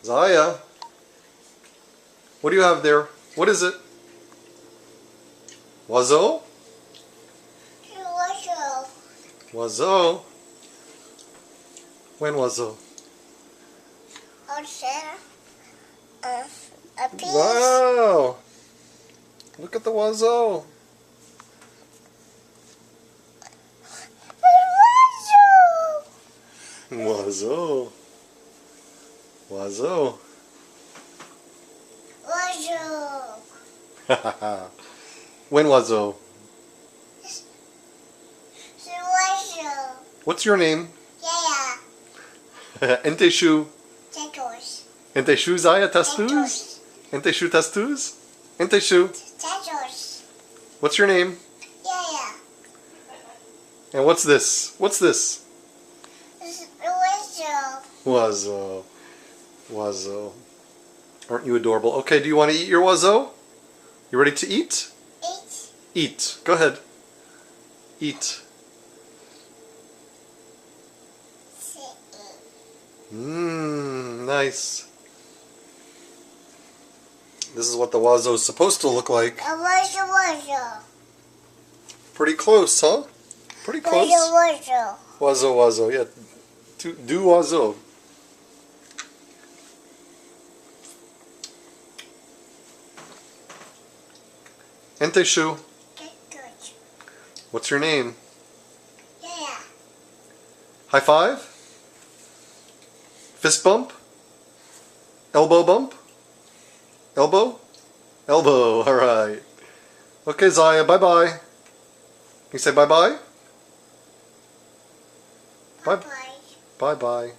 Xaia, what do you have there? What is it? Oiseau? Oiseau. Oiseau? When Oiseau? A piece. Wow! Look at the Oiseau. Oiseau. Oiseau. Oiseau. When Oiseau? Oiseau. What's your name? Xaia. Enteshu. Tetos. Enteshu Xaia Testus? Enteshu Testus? Enteshu. Tetos. What's your name? Xaia. And what's this? What's this? Oiseau. Oiseau. Oiseau. Aren't you adorable? Okay, do you want to eat your Oiseau? You ready to eat? Eat. Eat. Go ahead. Eat. Mmm, nice. This is what the Oiseau is supposed to look like. Oiseau. Pretty close, huh? Pretty close. Oiseau. Oiseau, Oiseau, yeah. Do Oiseau. Enteshu. Tetos. What's your name? Xaia. High five? Fist bump? Elbow bump? Elbow? Elbow, alright. Okay, Xaia, bye-bye. Can you say bye-bye? Bye. Bye-bye.